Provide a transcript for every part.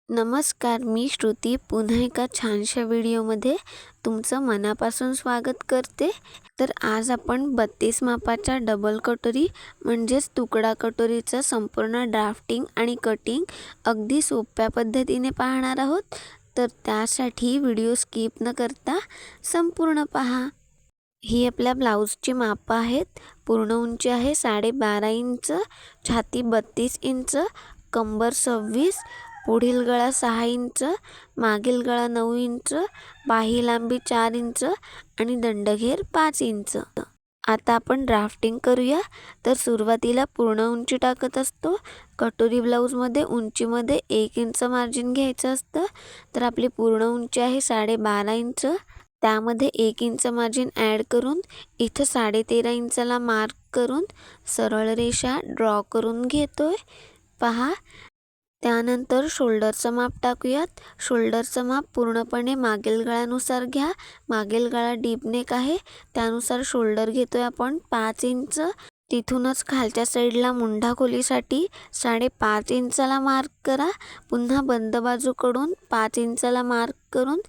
नमस्कार, मी श्रुती पुन्हा एका छानशा व्हिडिओमध्ये तुमचं मनापासून स्वागत करते। तर आज आपण 32 मापाच्या डबल कटोरी म्हणजेच तुकडा कटोरीचं संपूर्ण ड्राफ्टिंग आणि कटिंग अगदी सोप्या पद्धतीने पाहणार आहोत। तर त्यासाठी व्हिडिओ स्किप न करता संपूर्ण पहा। ही आपल्या ब्लाऊजची माप आहेत। पूर्ण उंची आहे 12.5 इंच, छाती 32 इंच, कंबर 26, पुढील गळा 6 इंच, मागील गळा 9 इंच, बाही लांबी 4 इंच आणि दंडघेर 5 इंच। आता आपण ड्राफ्टिंग करूया। तर सुरुवातीला पूर्ण उंची टाकत असतो। कटोरी ब्लाऊजमध्ये उंचीमध्ये 1 इंच मार्जिन घ्यायचं असतं। तर आपली पूर्ण उंची आहे 12.5 इंच, त्यामध्ये 1 इंच मार्जिन ॲड करून इथं 13.5 इंचाला मार्क करून सरळ रेषा ड्रॉ करून घेतोय पहा। त्यानंतर शोल्डरचं माप टाकूयात। शोल्डरचं माप पूर्णपणे मागील गळ्यानुसार घ्या। मागील गळा डीप नेक आहे, त्यानुसार शोल्डर घेतोय आपण 5 इंच। तिथूनच खालच्या साईडला मुंढा खोलीसाठी 5.5 इंचाला मार्क करा। पुन्हा बंद बाजूकडून 5 इंचाला मार्क करून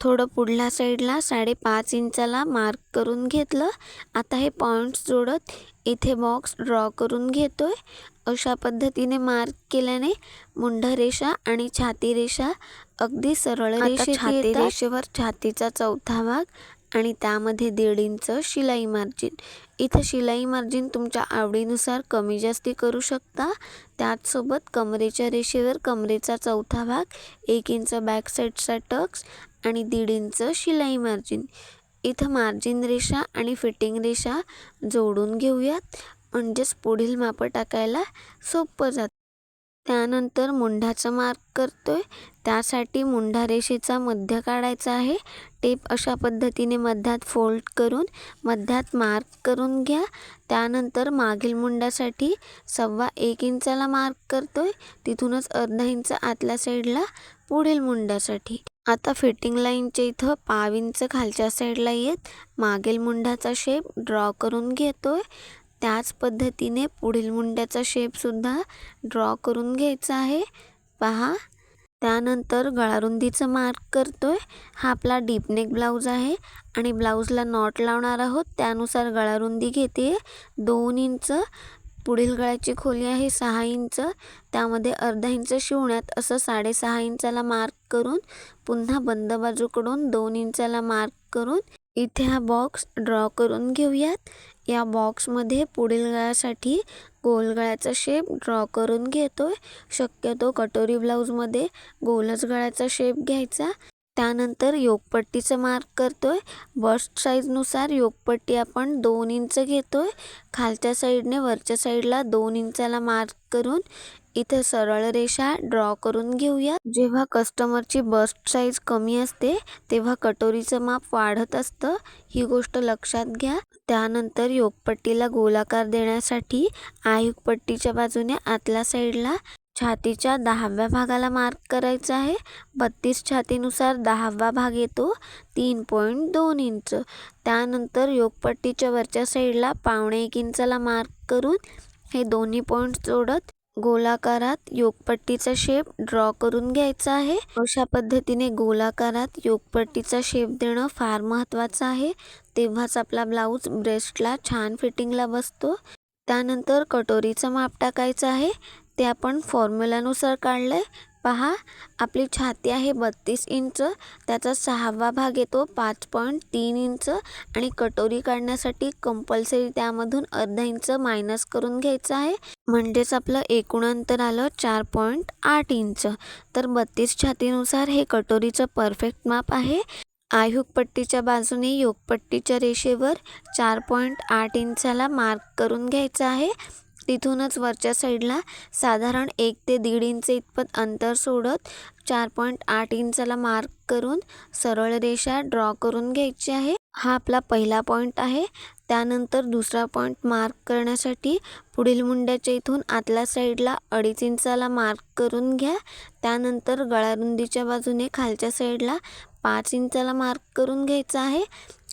थोडं पुढल्या साईडला 5.5 इंचाला मार्क करून घेतलं। आता हे पॉइंट्स जोडत इथे बॉक्स ड्रॉ करून घेतोय। अशा पद्धतीने मार्क केल्याने मुंढा रेषा आणि छाती रेषा अगदी सरळ छाती रेषेवर छातीचा चौथा भाग आणि त्यामध्ये 1.5 इंच शिलाई मार्जिन। इथं शिलाई मार्जिन तुमच्या आवडीनुसार कमी जास्ती करू शकता। त्याचसोबत कमरेच्या रेषेवर कमरेचा चौथा भाग, 1 इंच बॅक साईडचा टक्स आणि 1.5 इंच शिलाई मार्जिन। इथं मार्जिन रेषा आणि फिटिंग रेषा जोडून घेऊयात, म्हणजेच पुढील माप टाकायला सोपं जातं। त्यानंतर मुंढाचं मार्क करतोय। त्यासाठी मुंढा रेषेचा मध्य काढायचा आहे। टेप अशा पद्धतीने मध्यात फोल्ड करून मध्यात मार्क करून घ्या। त्यानंतर मागील मुंड्यासाठी 1.25 इंचाला मार्क करतोय, तिथूनच अर्धा इंच आतल्या साईडला पुढील मुंड्यासाठी। आता फिटिंग लाईनच्या इथं 1.5 इंच खालच्या साईडला येत मागील मुंड्याचा शेप ड्रॉ करून घेतोय। त्याच पद्धतीने पुढील मुंड्याचा शेप सुद्धा ड्रॉ करून घ्यायचा आहे पहा। त्यानंतर गळारुंदीचं मार्क करतोय। हा आपला डीप नेक ब्लाऊज आहे आणि ब्लाऊजला नॉट लावणार आहोत, त्यानुसार गळारुंदी घेते 2 इंच। पुढील गळ्याची खोली आहे 6 इंच, त्यामध्ये अर्धा इंच शिवण्यात असं 6.5 इंचाला मार्क करून पुन्हा बंद बाजूकडून 2 इंचाला मार्क करून इथे हा बॉक्स ड्रॉ करून घेऊयात। या बॉक्समध्ये पुढील गळ्यासाठी गोल गळ्याचा शेप ड्रॉ करून घेतोय। शक्यतो कटोरी ब्लाऊजमध्ये गोलच गळ्याचा शेप घ्यायचा। त्यानंतर योकपट्टीचं मार्क करतोय। बस्ट साईजनुसार योकपट्टी आपण 2 इंच घेतोय। खालच्या साईडने वरच्या साईडला 2 इंचाला मार्क करून इथे सरळ रेषा ड्रॉ करून घेऊया। जेव्हा कस्टमरची बस्ट साईज कमी असते तेव्हा कटोरीचं माप वाढत असतं, ही गोष्ट लक्षात घ्या। त्यानंतर योकपट्टीला गोलाकार देण्यासाठी आयुकपट्टीच्या बाजूने आतल्या साईडला छातीच्या 10व्या भागाला मार्क करायचा आहे। 32 छातीनुसार 10वा भाग येतो 3.2 इंच। त्यानंतर योकपट्टीच्या वरच्या साईडला 1.25 इंचाला मार्क करून हे दोन्ही पॉइंट्स जोडत गोलाकारात योकपट्टीचा शेप ड्रॉ करून घ्यायचा आहे। अशा पद्धतीने गोलाकारात योकपट्टीचा शेप देणं फार महत्त्वाचं आहे, तेव्हाच आपला ब्लाऊज ब्रेस्टला छान फिटिंगला बसतो। त्यानंतर कटोरीचं माप टाकायचं आहे, ते आपण फॉर्म्युलानुसार काढलंय पहा। आपली छाती आहे 32 इंच, त्याचा 6वा भाग येतो 5.3 इंच आणि कटोरी काढण्यासाठी कंपल्सरी त्यामधून अर्धा इंच मायनस करून घ्यायचं आहे, म्हणजेच आपलं एकूण अंतर आलं 4.8 इंच। तर 32 छातीनुसार हे कटोरीचं परफेक्ट माप आहे। आयुकपट्टीच्या बाजूने योकपट्टीच्या रेषेवर 4.8 इंचाला मार्क करून घ्यायचं आहे। तिथूनच वरच्या साईडला साधारण 1 ते 1.5 इंच इतपत अंतर सोडत 4.8 इंचाला मार्क करून सरळ रेषा ड्रॉ करून घ्यायची आहे। हा आपला पहिला पॉइंट आहे। त्यानंतर दुसरा पॉइंट मार्क करण्यासाठी पुढील मुंड्याच्या इथून आतल्या साईडला 2.5 इंचाला मार्क करून घ्या। त्यानंतर गळारुंदीच्या बाजूने खालच्या साईडला 5 इंचाला मार्क करून घ्यायचा आहे।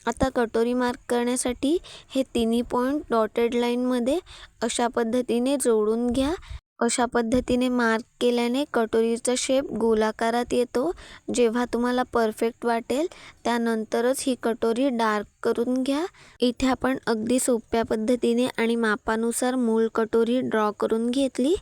आता कटोरी मार्क करण्यासाठी हे तिन्ही पॉइंट डॉटेड लाईनमध्ये अशा पद्धतीने जोडून घ्या। अशा पद्धतीने मार्क केल्याने कटोरीचा शेप गोलाकारात येतो. जेव्हा तुम्हाला परफेक्ट वाटेल त्यानंतरच ही कटोरी डार्क करून घ्या. इथे आपण अगदी सोप्या पद्धतीने आणि मापानुसार मूळ कटोरी ड्रॉ करून घेतली.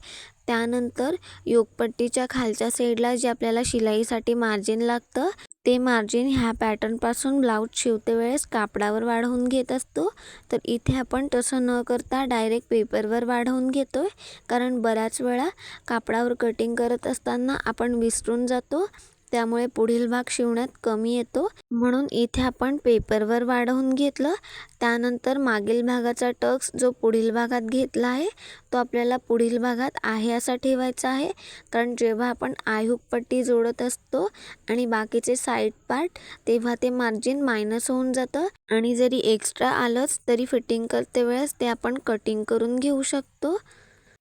त्यानंतर योगपट्टीच्या खालच्या साईडला जे आपल्याला शिलाईसाठी मार्जिन लागतं ते मार्जिन ह्या पॅटर्नपासून ब्लाऊज शिवते वेळेस कापडावर वाढवून घेत असतो. तर इथे आपण तसं न करता डायरेक्ट पेपरवर वाढवून घेतोय, कारण बऱ्याच वेळा कापडावर कटिंग करत असताना आपण विसरून जातो, त्यामुळे पुढील भाग शिवण्यात कमी येतो. म्हणून इथे आपण पेपरवर वाढवून घेतलं. त्यानंतर मागील भागाचा टक्स जो पुढील भागात घेतला आहे तो आपल्याला पुढील भागात आहे असा ठेवायचा आहे, कारण जेव्हा आपण आयहुक पट्टी जोडत असतो आणि बाकीचे साईड पार्ट तेव्हा ते मार्जिन मायनस होऊन जातं आणि जरी एक्स्ट्रा आलंच तरी फिटिंग करते वेळेस ते आपण कटिंग करून घेऊ शकतो.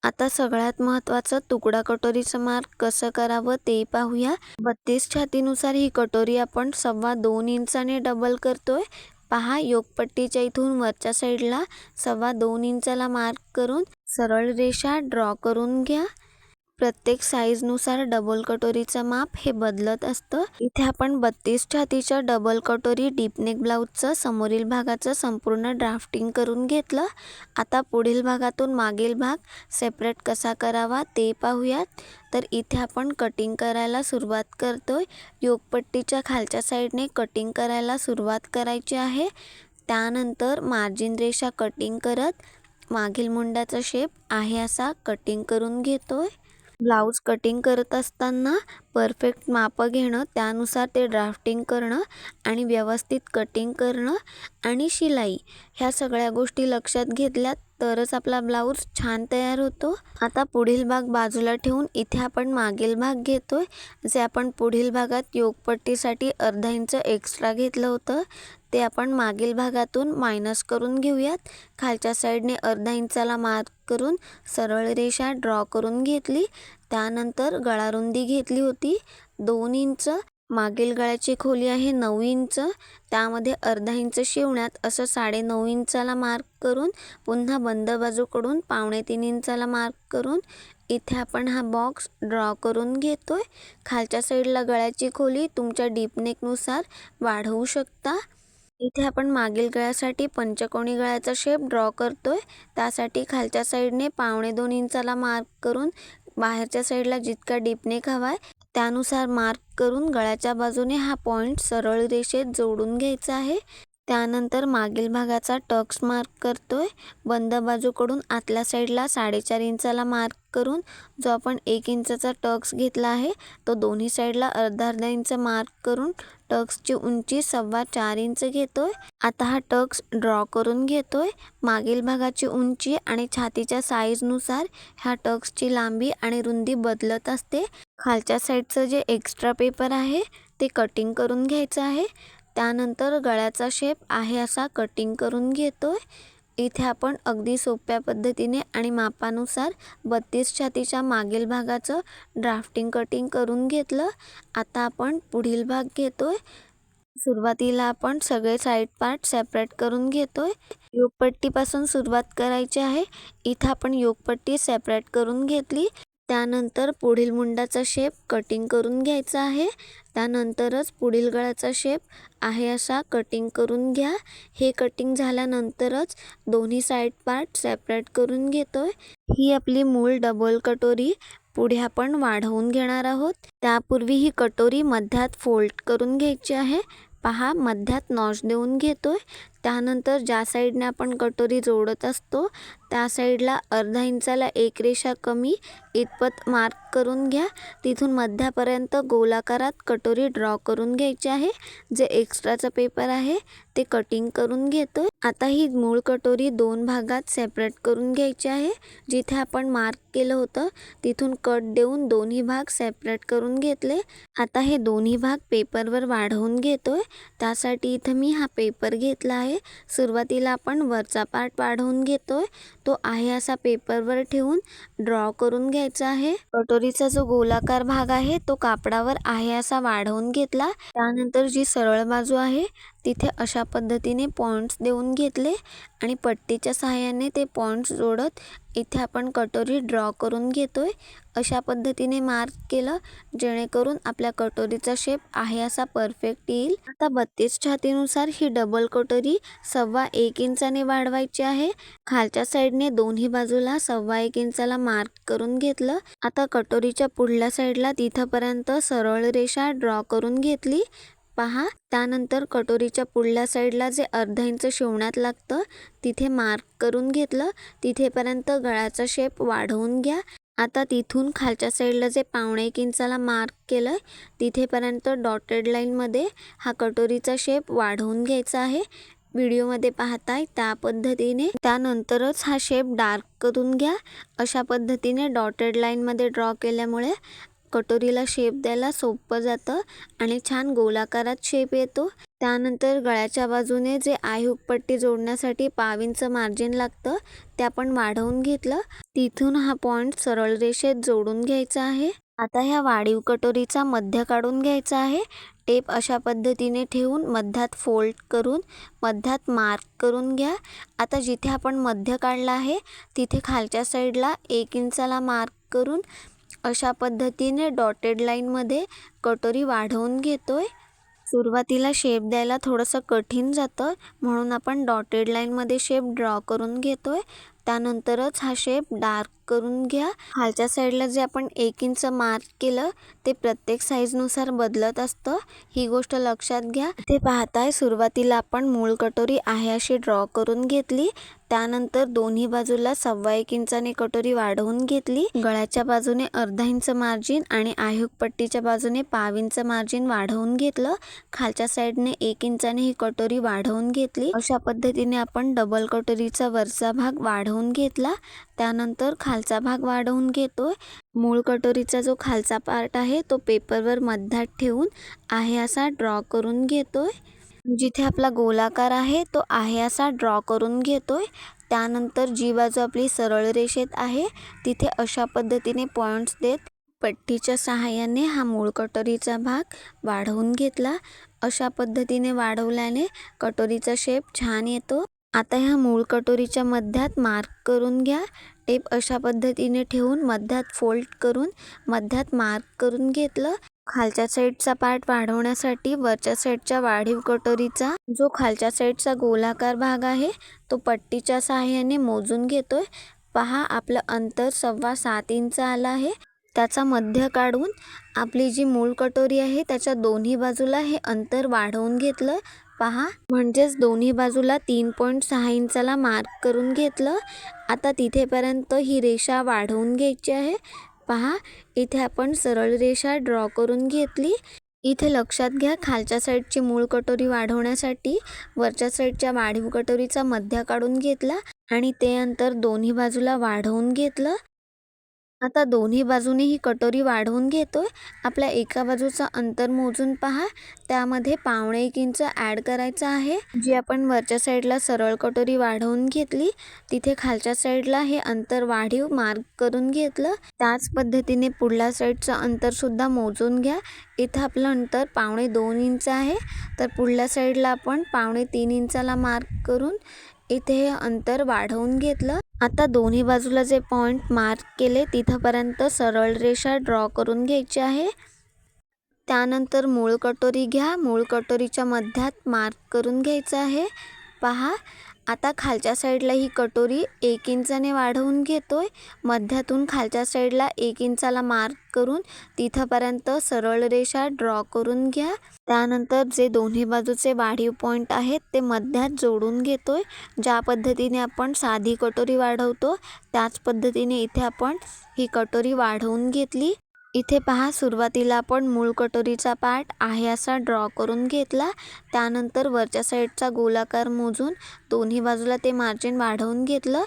आता सगळ्यात महत्त्वाचं तुकडा कटोरीचं मार्क कसं करावं ते पाहूया. 32 छातीनुसार ही कटोरी आपण 2.25 इंचाने डबल करतोय. पहा, योगपट्टीच्या इथून वरच्या साईडला 2.25 इंचाला मार्क करून सरळ रेषा ड्रॉ करून घ्या. प्रत्येक साईजनुसार डबल कटोरीचं माप हे बदलत असतं. इथे आपण 32 छातीच्या डबल कटोरी डीपनेक ब्लाऊजचं समोरील भागाचं संपूर्ण ड्राफ्टिंग करून घेतलं. आता पुढील भागातून मागील भाग सेपरेट कसा करावा ते पाहूयात. तर इथे आपण कटिंग करायला सुरुवात करतोय. योगपट्टीच्या खालच्या साईडने कटिंग करायला सुरुवात करायची आहे. त्यानंतर मार्जिन रेषा कटिंग करत मागील मुंड्याचा शेप आहे असा कटिंग करून घेतोय. ब्लाऊज कटिंग करत असताना परफेक्ट मापं घेणं, त्यानुसार ते ड्राफ्टिंग करणं आणि व्यवस्थित कटिंग करणं आणि शिलाई ह्या सगळ्या गोष्टी लक्षात घेतल्यात तरच आपला ब्लाऊज छान तयार होतो. आता पुढील भाग बाजूला ठेवून इथे आपण मागील भाग घेतोय. जे आपण पुढील भागात योगपट्टीसाठी अर्धा इंच एक्स्ट्रा घेतलं होतं ते आपण मागील भागातून मायनस करून घेऊयात. खालच्या साईडने अर्धा इंचाला मार्क करून सरळ रेषा ड्रॉ करून घेतली. त्यानंतर गळारुंदी घेतली होती 2 इंच. मागील गळ्याची खोली आहे 9 इंच. त्यामध्ये अर्धा इंच शिवण्यात असं 9.5 इंचाला मार्क करून पुन्हा बंद बाजूकडून 2.25 इंचाला मार्क करून इथे आपण हा बॉक्स ड्रॉ करून घेतोय. खालच्या साईडला गळ्याची खोली तुमच्या डीपनेकनुसार वाढवू शकता. इथे आपण मागील गळ्यासाठी पंचकोनी गळ्याचा शेप ड्रॉ करतोय. त्यासाठी खालच्या साईडने 2.25 इंचाला मार्क करून बाहेरच्या साईडला जितका डीपनेक हवाय त्यानुसार मार्क करून गळ्याच्या बाजूने हा पॉइंट सरळ रेषेत जोडून घ्यायचा आहे. त्यानंतर मागील भागाचा टक्स मार्क करतोय. बंद बाजूकडून आतल्या साईडला 4.5 इंचाला मार्क करून जो आपण 1 इंचाचा टक्स घेतला आहे तो दोन्ही साईडला अर्धा इंच मार्क करून टक्सची उंची 4.25 इंच घेतोय. आता हा टक्स ड्रॉ करून घेतोय. मागील भागाची उंची आणि छातीच्या साईजनुसार ह्या टक्सची लांबी आणि रुंदी बदलत असते. खालच्या साईडचं जे एक्स्ट्रा पेपर आहे ते कटिंग करून घ्यायचं आहे. त्यानंतर गळ्याचा शेप आहे असा कटिंग करून घेतोय. इथे आपण अगदी सोप्या पद्धतीने आणि मापानुसार 32 छातीच्या मागील भागाचं ड्राफ्टिंग कटिंग करून घेतलं. आता आपण पुढील भाग घेतोय. सुरुवातीला आपण सगळे साईड पार्ट सेपरेट करून घेतोय. योगपट्टीपासून सुरुवात करायची आहे. इथं आपण योगपट्टी सेपरेट करून घेतली. त्यानंतर पुढील मुंडाचा शेप कटिंग करून घ्यायचा आहे. त्यानंतरच पुढील गळ्याचा शेप आहे असा कटिंग करून घ्या. हे कटिंग झाल्यानंतरच दोन्ही साईड पार्ट सेपरेट करून घेतोय. ही आपली मूळ डबल कटोरी पुढे आपण वाढवून घेणार आहोत. त्यापूर्वी ही कटोरी मध्यात फोल्ड करून घ्यायची आहे. पहा, मध्यात नॉच देऊन घेतोय. त्यानंतर ज्या साईडने आपण कटोरी जोडत असतो त्या साईडला अर्धा इंचाला एक रेषा कमी इतपत मार्क करून घ्या. तिथून मध्यापर्यंत गोलाकारात कटोरी ड्रॉ करून घ्यायची आहे. जे एक्स्ट्राचा पेपर आहे ते कटिंग करून घेतोय. आता ही मूळ कटोरी 2 भागात सेपरेट करून घ्यायची आहे. जिथे आपण मार्क केलं होतं तिथून कट देऊन दोन्ही भाग सेपरेट करून घेतले. आता हे दोन्ही भाग पेपरवर वाढवून घेतोय. त्यासाठी इथं मी हा पेपर घेतला आहे. सुरुवातीला आपण वरचा पार्ट वाढवून घेतोय. तो आहे असा पेपरवर ठेवून ड्रॉ करून घ्यायचा आहे. कटोरीचा जो गोलाकार भाग आहे तो कापडावर आहे असा वाढवून घेतला. त्यानंतर जी सरळ बाजू आहे तिथे अशा पद्धतीने पॉइंट्स देऊन घेतले आणि पट्टीच्या सहाय्याने ते पॉइंट्स जोडत इथे आपण कटोरी ड्रॉ करून घेतोय। अशा पद्धतीने मार्क केलं जेणेकरून आपल्या कटोरीचा शेप आहे असा परफेक्ट येईल। आता 32 छातीनुसार ही डबल कटोरी 1.25 इंचाने वाढवायची आहे। खालच्या साईडने दोन्ही बाजूला 1.25 इंचाला मार्क करून घेतलं। आता कटोरीच्या पुढल्या साईडला तिथपर्यंत सरळ रेषा ड्रॉ करून घेतली पहा। त्यानंतर कटोरीच्या पुढल्या साईडला जे अर्धा इंच शिवण्यात लागतं तिथे मार्क करून घेतलं। तिथेपर्यंत गळ्याचा शेप वाढवून घ्या। आता तिथून खालच्या साईडला जे 1.25 इंचाला मार्क केलंय तिथेपर्यंत डॉटेड लाईन मध्ये हा कटोरीचा शेप वाढवून घ्यायचा आहे। व्हिडिओमध्ये पाहताय त्या पद्धतीने। त्यानंतरच हा शेप डार्क करून घ्या। अशा पद्धतीने डॉटेड लाईन मध्ये ड्रॉ केल्यामुळे कटोरीला शेप द्यायला सोपं जातं आणि छान गोलाकारात शेप येतो। त्यानंतर गळ्याच्या बाजूने जे आय हुक पट्टी जोडण्यासाठी 1/2 इंच मार्जिन लागतं ते आपण वाढवून घेतलं। तिथून हा पॉइंट सरळ रेषेत जोडून घ्यायचा आहे। आता ह्या वाढीव कटोरीचा मध्य काढून घ्यायचा आहे। टेप अशा पद्धतीने ठेवून मध्यात फोल्ड करून मध्यात मार्क करून घ्या। आता जिथे आपण मध्य काढला आहे तिथे खालच्या साईडला 1 इंचाला मार्क करून अशा पद्धतीने डॉटेड लाईन मध्ये कटोरी वाढवून घेतोय। सुरुवातीला शेप द्यायला थोडंसं कठीण जातं म्हणून आपण डॉटेड लाईन मध्ये शेप ड्रॉ करून घेतोय। त्यानंतरच हा शेप डार्क करून घ्या। खालच्या साईडला जे आपण 1 इंच मार्क केलं ते प्रत्येक साईज नुसार बदलत असतं, ही गोष्ट लक्षात घ्या। इथे पाहताय सुरुवातीला आपण मूळ कटोरी आहे अशी ड्रॉ करून घेतली। त्यानंतर दोन्ही बाजूला 1.25 इंचाने कटोरी वाढवून घेतली। गळ्याच्या बाजूने अर्धा इंच मार्जिन आणि आय हुक पट्टीच्या बाजूने 1/2 इंच मार्जिन वाढवून घेतलं। खालच्या साईडने 1 इंचाने ही कटोरी वाढवून घेतली। अशा पद्धतीने आपण डबल कटोरीचा वरचा भाग वाढवून घेतला। त्यानंतर खालचा भाग वाढवून घेतोय। मूळ कटोरीचा जो खालचा पार्ट आहे तो पेपरवर मध्यात ठेवून आहे असा ड्रॉ करून घेतोय। जिथे आपला गोलाकार आहे तो आहे असा ड्रॉ करून घेतोय। त्यानंतर जी बाजू आपली सरळ रेषेत आहे तिथे अशा पद्धतीने पॉइंट्स देत पट्टीच्या सहाय्याने हा मूळ कटोरीचा भाग वाढवून घेतला। अशा पद्धतीने वाढवल्याने कटोरीचा शेप छान येतो। आता ह्या मूळ कटोरीच्या मध्यात मार्क करून घ्या। टेप अशा पद्धतीने ठेवून मध्यात फोल्ड करून मध्यात मार्क करून घेतलं। खालच्या साईडचा पार्ट वाढवण्यासाठी वरच्या साईडच्या वाढीव कटोरीचा जो खालच्या साईडचा गोलाकार भाग आहे तो पट्टीच्या सहाय्याने मोजून घेतोय। पहा आपलं अंतर 7.25 इंच आलं आहे। त्याचा मध्य काढून आपली जी मूळ कटोरी आहे त्याच्या दोन्ही बाजूला हे अंतर वाढवून घेतलं पहा, म्हणजेच दोन्ही बाजूला 3.6 इंचाला मार्क करून घेतलं। आता तिथेपर्यंत ही रेषा वाढवून घ्यायची आहे। पहा इथे आपण सरळ रेषा ड्रॉ करून घेतली। इथे लक्षात घ्या खालच्या साईडची मूळ कटोरी वाढवण्यासाठी वरच्या साईडच्या वाढीव कटोरीचा मध्य काढून घेतला आणि ते अंतर दोन्ही बाजूला वाढवून घेतलं। आता दोन्ही बाजूने ही कटोरी वाढवून घेतोय। आपल्या एका बाजूचा अंतर मोजून पहा, त्यामध्ये 1.25 इंच ॲड करायचा आहे। जी आपण वरच्या साईडला सरळ कटोरी वाढवून घेतली तिथे खालच्या साईडला हे अंतर वाढीव मार्क करून घेतलं। त्याच पद्धतीने पुढल्या साईडचं अंतर सुद्धा मोजून घ्या। इथं आपलं अंतर 2.25 इंच आहे तर पुढल्या साईडला आपण 2.25 इंचाला मार्क करून इथे हे अंतर वाढवून घेतलं। आता दोन्ही बाजूला जे पॉइंट मार्क केले तिथपर्यंत सरळ रेषा ड्रॉ करून घ्यायची आहे। त्यानंतर मूळ कटोरी घ्या। मूळ कटोरीच्या मध्यात मार्क करून घ्यायचं आहे। पहा आता खालच्या साईडला ही कटोरी 1 इंचाने वाढवून घेतोय। मध्यातून खालच्या साईडला 1 इंचाला मार्क करून तिथपर्यंत सरळ रेषा ड्रॉ करून घ्या। त्यानंतर जे दोन्ही बाजूचे वाढीव पॉइंट आहेत ते मध्यात जोडून घेतोय। ज्या पद्धतीने आपण साधी कटोरी वाढवतो त्याच पद्धतीने इथे आपण ही कटोरी वाढवून घेतली। इथे पहा सुरुवातीला आपण मूळ कटोरीचा पार्ट आहे असा ड्रॉ करून घेतला। त्यानंतर वरच्या साईडचा गोलाकार मोजून दोन्ही बाजूला ते मार्जिन वाढवून घेतलं।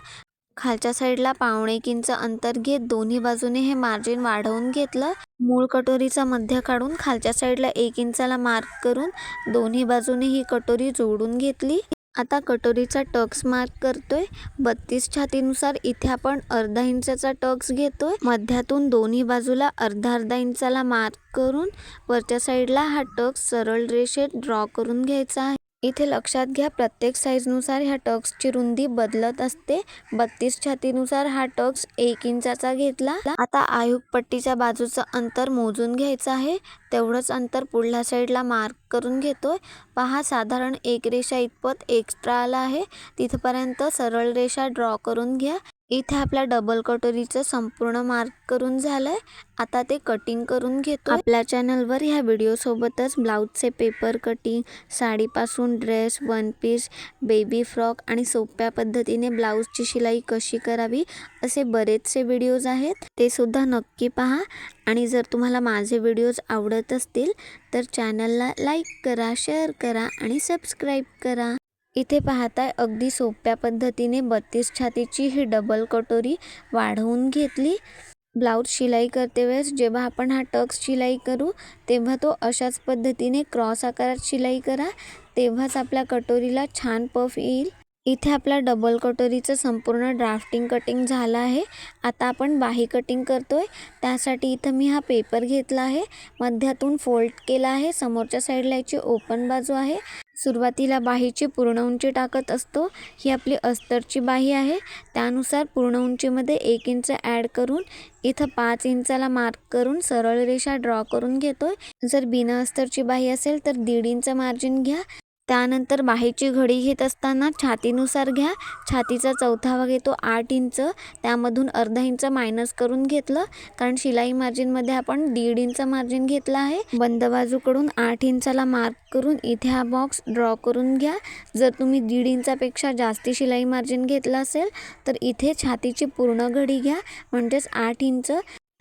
खालच्या साईडला 1.25 इंच अंतर घेत दोन्ही बाजूने हे मार्जिन वाढवून घेतलं। मूळ कटोरीचा मध्य काढून खालच्या साईडला 1 इंचाला मार्क करून दोन्ही बाजूने ही कटोरी जोडून घेतली। आता कटोरीचा टक्स मार्क करतोय। 32 छातीनुसार इथे आपण अर्धा इंचाचा टक्स घेतोय। मध्यातून दोन्ही बाजूला अर्धा इंचाला मार्क करून वरच्या साईडला हा टक्स सरळ रेषेत ड्रॉ करून घ्यायचा आहे। इथे लक्षात घ्या, प्रत्येक साईजनुसार ह्या टक्सची रुंदी बदलत असते. 32 छातीनुसार हा टक्स 1 इंचाचा घेतला. आता आयुक पट्टीच्या बाजूचं अंतर मोजून घ्यायचं आहे. तेवढंच अंतर पुढल्या साईडला मार्क करून घेतोय. पहा, साधारण 1 रेषा इतपत एक्स्ट्रा आला आहे. तिथपर्यंत सरळ रेषा ड्रॉ करून घ्या. इथे आपल्या डबल कटोरीचं संपूर्ण मार्क करून झालंय. आता ते कटिंग करून घेतो. आपल्या चॅनलवर ह्या व्हिडिओ सोबतच ब्लाऊजचे पेपर कटिंग, साडीपासून dress, one piece, baby frock आणि सोप्या पद्धतीने ब्लाऊजची शिलाई कशी करावी असे बरेचसे व्हिडिओज आहेत. ते सुद्धा नक्की पहा. आणि जर तुम्हाला माझे व्हिडिओज आवडत असतील तर चॅनलला लाईक करा, शेअर करा आणि सबस्क्राईब करा. इथे पाहताय, अगदी सोप्या पद्धतीने 32 छातीची ही डबल कटोरी वाढवून घेतली. ब्लाऊज शिलाई करते वेळेस जेव्हा आपण हा टक्स शिलाई करू तेव्हा तो अशाच पद्धतीने क्रॉस आकारात शिलाई करा, तेव्हाच आपल्या कटोरीला छान पफ येईल. इथे आपल्या डबल कटोरीचं संपूर्ण ड्राफ्टिंग कटिंग झालं आहे. आता आपण बाही कटिंग करतोय. त्यासाठी इथं मी हा पेपर घेतला आहे, मध्यातून फोल्ड केला आहे. समोरच्या साईडला याची ओपन बाजू आहे. सुरुवातीला बाहीची पूर्ण उंची टाकत असतो. ही आपली अस्तरची बाही आहे, त्यानुसार पूर्ण उंचीमध्ये 1 इंच ॲड करून इथं 5 इंचाला मार्क करून सरळ रेषा ड्रॉ करून घेतोय. जर बिना अस्तरची बाही असेल तर 1.5 इंच मार्जिन घ्या. त्यानंतर बाहीची घडी घेत असताना छातीनुसार घ्या. छातीचा चौथा भाग येतो 8 इंच, त्यामधून अर्धा इंच मायनस करून घेतलं, कारण शिलाई मार्जिनमध्ये आपण 1.5 इंच मार्जिन घेतला आहे. बंद बाजूकडून 8 इंचाला मार्क करून इथे हा बॉक्स ड्रॉ करून घ्या. जर तुम्ही 1.5 इंचापेक्षा जास्ती शिलाई मार्जिन घेतलं असेल तर इथे छातीची पूर्ण घडी घ्या, म्हणजेच 8 इंच.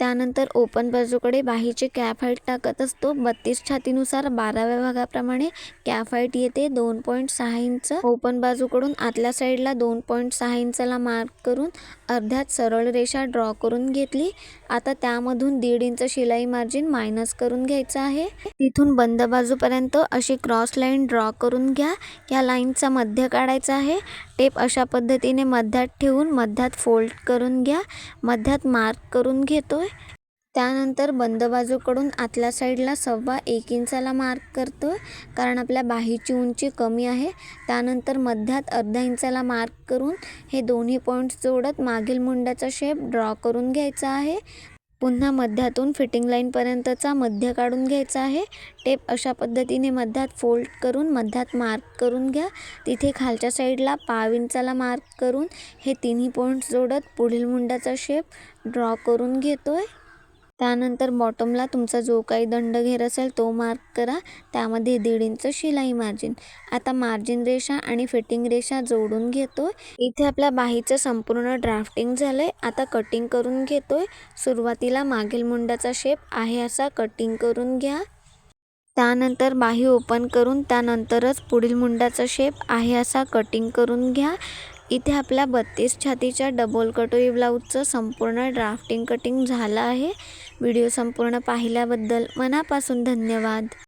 त्यानंतर ओपन बाजूकडे बाहीचे कॅप हाईट टाकत असतो. 32 छातीनुसार 12व्या भागाप्रमाणे कॅप हाईट येते 2.6 इंच. ओपन बाजूकडून आतल्या साईडला 2.6 इंचाला मार्क करून अर्ध्यात सरळ रेषा ड्रॉ करून घेतली. आता त्यामधून 1.5 इंच शिलाई मार्जिन मायनस करून घ्यायचं आहे. तिथून बंद बाजूपर्यंत अशी क्रॉस लाईन ड्रॉ करून घ्या. या लाईनचा मध्य काढायचा आहे. टेप अशा पद्धतीने मध्यात ठेवून मध्यात फोल्ड करून घ्या. मध्यात मार्क करून घेतोय. त्यानंतर बंद बाजूकडून आतल्या साईडला 1.25 इंचाला मार्क करतोय, कारण आपल्या बाहीची उंची कमी आहे. त्यानंतर मध्यात अर्धा इंचाला मार्क करून हे दोन्ही पॉईंट्स जोडत मागील मुंड्याचा शेप ड्रॉ करून घ्यायचा आहे. पुन्हा मध्यातून फिटिंग लाईनपर्यंतचा मध्य काढून घ्यायचा आहे. टेप अशा पद्धतीने मध्यात फोल्ड करून मध्यात मार्क करून घ्या. तिथे खालच्या साईडला 1/2 इंचाला मार्क करून हे तिन्ही पॉईंट्स जोडत पुढील मुंड्याचा शेप ड्रॉ करून घेतोय. त्यानंतर बॉटमला तुमचा जो काही दंडघेर असेल तो मार्क करा, त्यामध्ये 1.5 इंच शिलाई मार्जिन. आता मार्जिन रेषा आणि फिटिंग रेषा जोडून घेतोय. इथे आपल्या बाहीचं संपूर्ण ड्राफ्टिंग झालंय. आता कटिंग करून घेतोय. सुरुवातीला मागील मुंड्याचा शेप आहे असा कटिंग करून घ्या. त्यानंतर बाही ओपन करून त्यानंतरच पुढील मुंड्याचा शेप आहे असा कटिंग करून घ्या. इथे आपल्या 32 छातीच्या डबल कटोरी ब्लाऊजचं संपूर्ण ड्राफ्टिंग कटिंग झालं आहे. व्हिडिओ संपूर्ण पाहिल्याबद्दल मनापासून धन्यवाद.